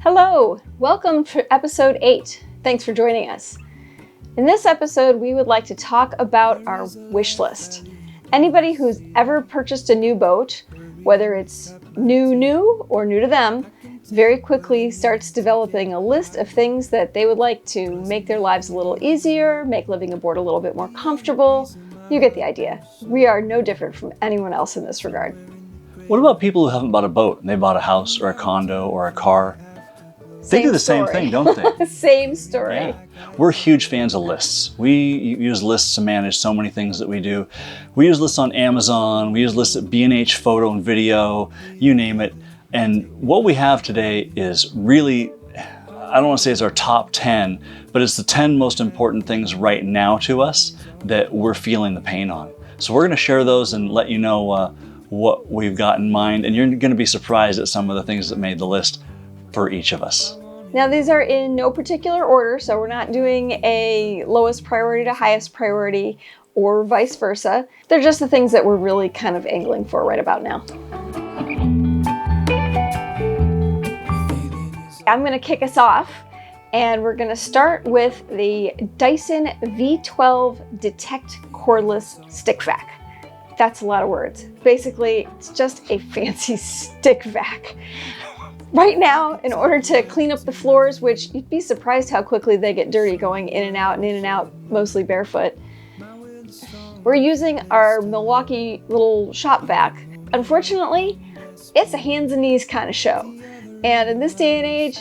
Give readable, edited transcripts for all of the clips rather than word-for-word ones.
Hello, welcome to episode 8. Thanks for joining us. In this episode, we would like to talk about our wish list. Anybody who's ever purchased a new boat, whether it's new or new to them, very quickly starts developing a list of things that they would like to make their lives a little easier, make living aboard a little bit more comfortable. You get the idea. We are no different from anyone else in this regard. What about people who haven't bought a boat and they bought a house or a condo or a car? They do the same thing, don't they? Same story. Yeah. We're huge fans of lists. We use lists to manage so many things that we do. We use lists on Amazon. We use lists at B&H Photo and Video, you name it. And what we have today is really, I don't want to say it's our top 10, but it's the 10 most important things right now to us that we're feeling the pain on. So we're going to share those and let you know what we've got in mind. And you're going to be surprised at some of the things that made the list for each of us. Now these are in no particular order, so we're not doing a lowest priority to highest priority or vice versa. They're just the things that we're really kind of angling for right about now. I'm going to kick us off, and we're going to start with the Dyson V12 Detect cordless stick vac. That's a lot of words. Basically, it's just a fancy stick vac. Right now, in order to clean up the floors, which you'd be surprised how quickly they get dirty going in and out, mostly barefoot, we're using our Milwaukee little shop vac. Unfortunately, it's a hands and knees kind of show. And in this day and age,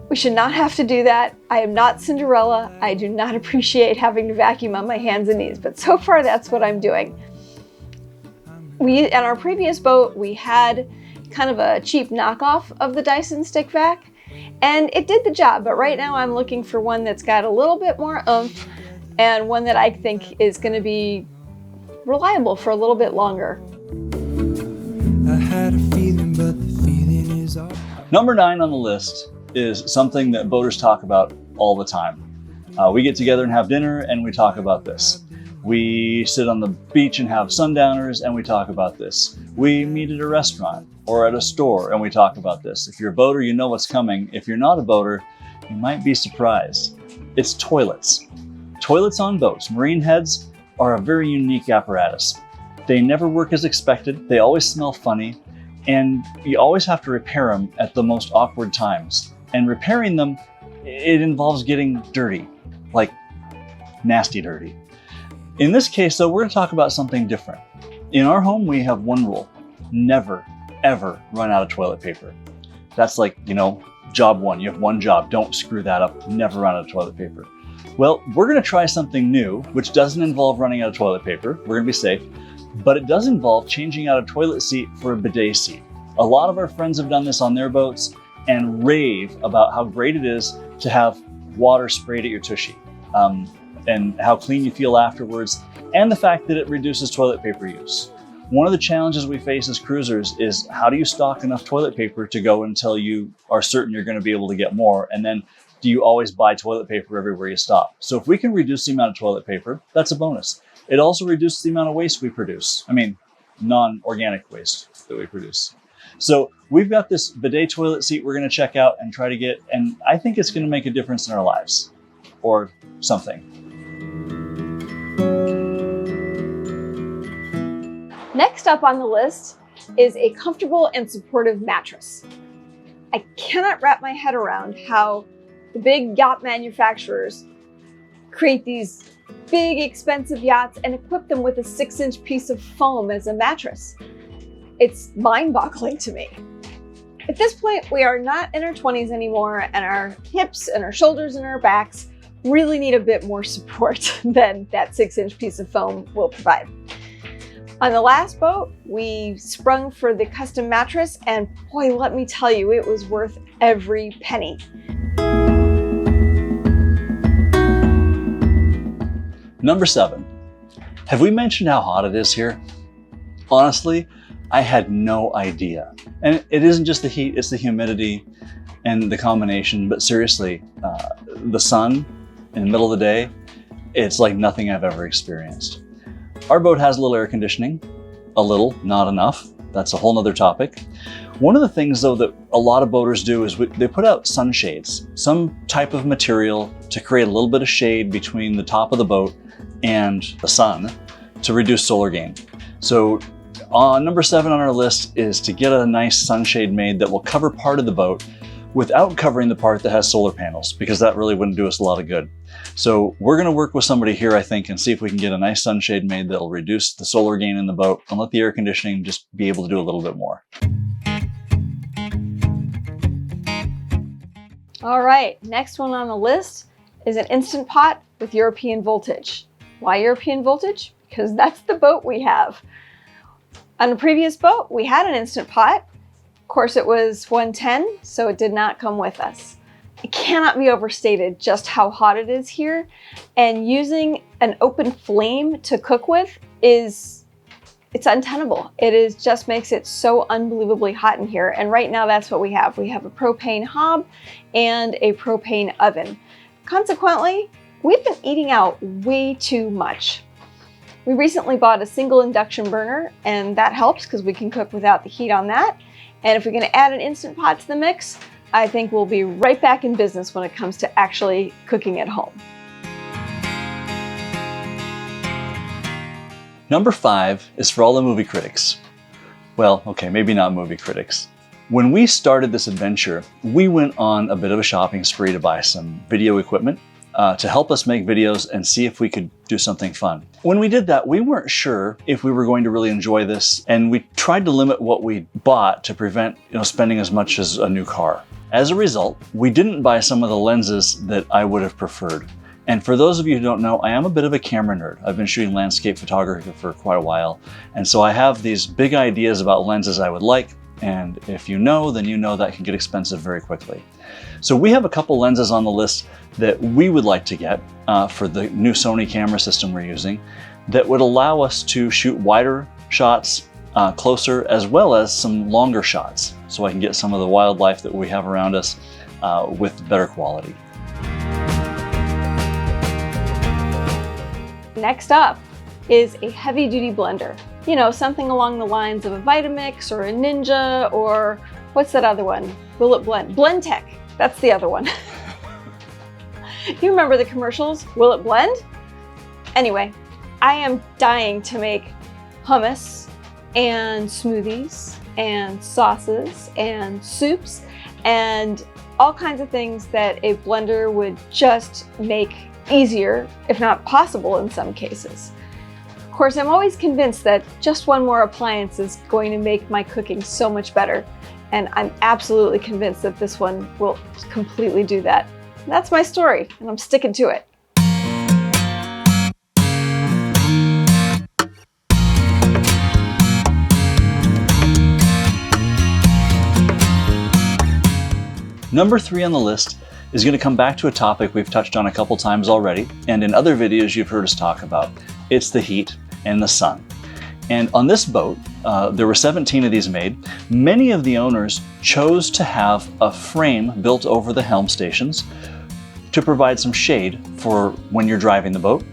we should not have to do that. I am not Cinderella. I do not appreciate having to vacuum on my hands and knees, but so far that's what I'm doing. On our previous boat, we had kind of a cheap knockoff of the Dyson stick vac, and it did the job, but right now I'm looking for one that's got a little bit more oomph and one that I think is going to be reliable for a little bit longer. I had a feeling, but the feeling is off. Number 9 on the list is something that boaters talk about all the time. We get together and have dinner and we talk about this. We sit on the beach and have sundowners and we talk about this. We meet at a restaurant or at a store and we talk about this. If you're a boater, you know what's coming. If you're not a boater, you might be surprised. It's toilets. Toilets on boats. Marine heads are a very unique apparatus. They never work as expected. They always smell funny, and you always have to repair them at the most awkward times. And repairing them, it involves getting dirty, like nasty dirty. In this case, though, we're going to talk about something different. In our home, we have one rule: never, ever run out of toilet paper. That's like, job one. You have one job. Don't screw that up. Never run out of toilet paper. Well, we're going to try something new, which doesn't involve running out of toilet paper. We're going to be safe. But it does involve changing out a toilet seat for a bidet seat. A lot of our friends have done this on their boats and rave about how great it is to have water sprayed at your tushy. And how clean you feel afterwards, and the fact that it reduces toilet paper use. One of the challenges we face as cruisers is, how do you stock enough toilet paper to go until you are certain you're going to be able to get more? And then do you always buy toilet paper everywhere you stop? So if we can reduce the amount of toilet paper, that's a bonus. It also reduces the amount of waste we produce. I mean, non-organic waste that we produce. So we've got this bidet toilet seat we're going to check out and try to get, and I think it's going to make a difference in our lives, or something. Next up on the list is a comfortable and supportive mattress. I cannot wrap my head around how the big yacht manufacturers create these big expensive yachts and equip them with a 6-inch piece of foam as a mattress. It's mind-boggling to me. At this point, we are not in our 20s anymore, and our hips and our shoulders and our backs really need a bit more support than that 6-inch piece of foam will provide. On the last boat, we sprung for the custom mattress, and boy, let me tell you, it was worth every penny. Number 7. Have we mentioned how hot it is here? Honestly, I had no idea. And it isn't just the heat, it's the humidity and the combination. But seriously, the sun in the middle of the day, it's like nothing I've ever experienced. Our boat has a little air conditioning. A little, not enough. That's a whole nother topic. One of the things though that a lot of boaters do is they put out sunshades, some type of material to create a little bit of shade between the top of the boat and the sun to reduce solar gain. So number 7 on our list is to get a nice sunshade made that will cover part of the boat without covering the part that has solar panels, because that really wouldn't do us a lot of good. So we're going to work with somebody here, I think, and see if we can get a nice sunshade made that'll reduce the solar gain in the boat and let the air conditioning just be able to do a little bit more. All right, next one on the list is an Instant Pot with European voltage. Why European voltage? Because that's the boat we have. On a previous boat, we had an Instant Pot. Of course, it was 110, so it did not come with us. It cannot be overstated just how hot it is here, and using an open flame to cook with it's untenable. It just makes it so unbelievably hot in here, and right now that's what we have. We have a propane hob and a propane oven. Consequently, we've been eating out way too much. We recently bought a single induction burner, and that helps because we can cook without the heat on that. And if we're going to add an Instant Pot to the mix, I think we'll be right back in business when it comes to actually cooking at home. Number 5 is for all the movie critics. Well, okay, maybe not movie critics. When we started this adventure, we went on a bit of a shopping spree to buy some video equipment to help us make videos and see if we could do something fun. When we did that, we weren't sure if we were going to really enjoy this, and we tried to limit what we bought to prevent spending as much as a new car. As a result, we didn't buy some of the lenses that I would have preferred. And for those of you who don't know, I am a bit of a camera nerd. I've been shooting landscape photography for quite a while, and so I have these big ideas about lenses I would like, and if you know, then you know that can get expensive very quickly. So we have a couple lenses on the list that we would like to get for the new Sony camera system we're using that would allow us to shoot wider shots, closer, as well as some longer shots, so I can get some of the wildlife that we have around us with better quality. Next up is a heavy-duty blender. You know, something along the lines of a Vitamix or a Ninja, or what's that other one? Will it blend? Blendtec, that's the other one. You remember the commercials? Will it blend? Anyway, I am dying to make hummus and smoothies and sauces and soups and all kinds of things that a blender would just make easier, if not possible in some cases. Of course, I'm always convinced that just one more appliance is going to make my cooking so much better, and I'm absolutely convinced that this one will completely do that. And that's my story, and I'm sticking to it. Number 3 on the list is going to come back to a topic we've touched on a couple times already, and in other videos you've heard us talk about. It's the heat and the sun. And on this boat, there were 17 of these made. Many of the owners chose to have a frame built over the helm stations to provide some shade for when you're driving the boat,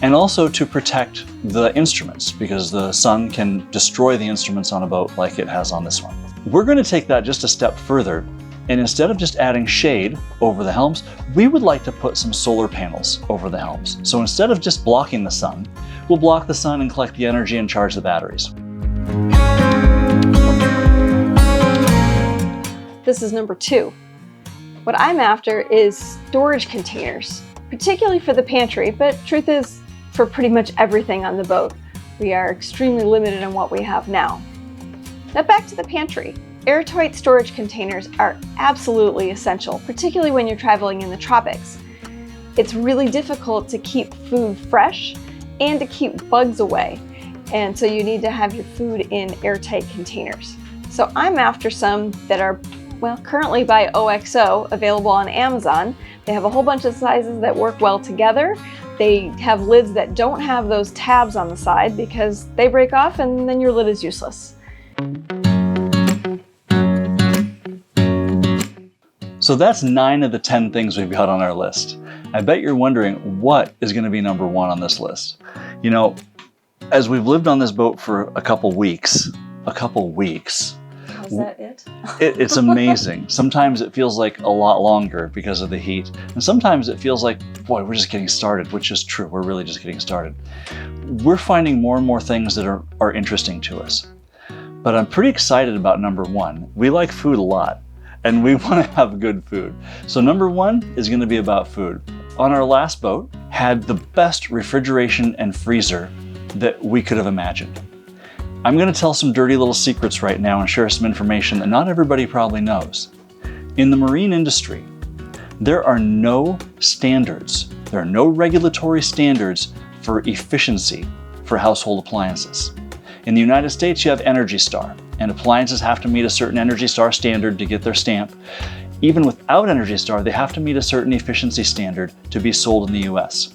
and also to protect the instruments, because the sun can destroy the instruments on a boat like it has on this one. We're going to take that just a step further, and instead of just adding shade over the helms, we would like to put some solar panels over the helms. So instead of just blocking the sun, we'll block the sun and collect the energy and charge the batteries. This is number 2. What I'm after is storage containers, particularly for the pantry, but truth is, for pretty much everything on the boat. We are extremely limited in what we have now. Now back to the pantry. Airtight storage containers are absolutely essential, particularly when you're traveling in the tropics. It's really difficult to keep food fresh and to keep bugs away, and so you need to have your food in airtight containers. So I'm after some that are, well, currently by OXO, available on Amazon. They have a whole bunch of sizes that work well together. They have lids that don't have those tabs on the side because they break off and then your lid is useless. So that's 9 of the 10 things we've got on our list. I bet you're wondering what is going to be number 1 on this list. You know, as we've lived on this boat for a couple weeks, Is that it? It's amazing. Sometimes it feels like a lot longer because of the heat. And sometimes it feels like, boy, we're just getting started, which is true. We're really just getting started. We're finding more and more things that are interesting to us. But I'm pretty excited about number one. We like food a lot and we want to have good food. So number one is going to be about food. On our last boat, had the best refrigeration and freezer that we could have imagined. I'm going to tell some dirty little secrets right now and share some information that not everybody probably knows. In the marine industry, there are no standards, there are no regulatory standards for efficiency for household appliances. In the United States, you have Energy Star, and appliances have to meet a certain Energy Star standard to get their stamp. Even without Energy Star, they have to meet a certain efficiency standard to be sold in the US.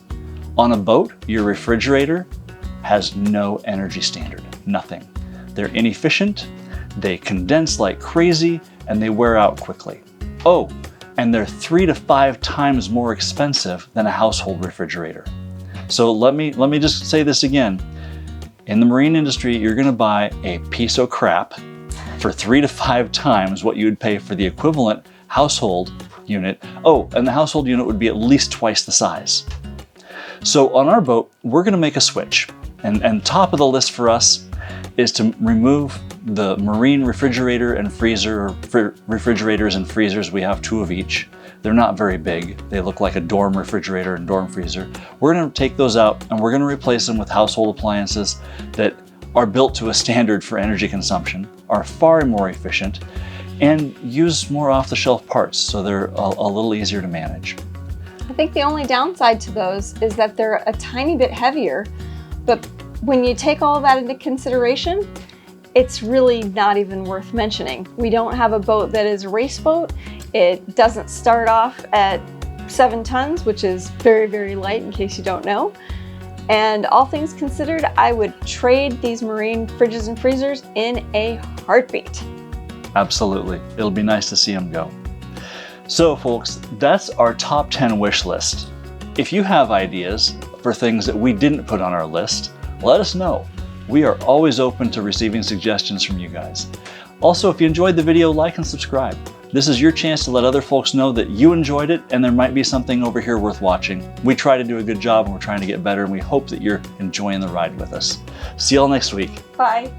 On a boat, your refrigerator has no energy standard, nothing. They're inefficient, they condense like crazy, and they wear out quickly. Oh, and they're 3 to 5 times more expensive than a household refrigerator. So let me just say this again. In the marine industry, you're gonna buy a piece of crap for 3 to 5 times what you would pay for the equivalent household unit. Oh, and the household unit would be at least twice the size. So on our boat, we're gonna make a switch. And top of the list for us is to remove the marine refrigerator and freezer, or refrigerators and freezers. We have 2 of each. They're not very big. They look like a dorm refrigerator and dorm freezer. We're gonna take those out and we're gonna replace them with household appliances that are built to a standard for energy consumption, are far more efficient, and use more off-the-shelf parts so they're a little easier to manage. I think the only downside to those is that they're a tiny bit heavier, but when you take all of that into consideration, it's really not even worth mentioning. We don't have a boat that is a race boat. It doesn't start off at 7 tons, which is very, very light in case you don't know. And all things considered, I would trade these marine fridges and freezers in a heartbeat. Absolutely. It'll be nice to see them go. So folks, that's our top 10 wish list. If you have ideas for things that we didn't put on our list, let us know. We are always open to receiving suggestions from you guys. Also, if you enjoyed the video, like and subscribe. This is your chance to let other folks know that you enjoyed it and there might be something over here worth watching. We try to do a good job and we're trying to get better, and we hope that you're enjoying the ride with us. See y'all next week. Bye.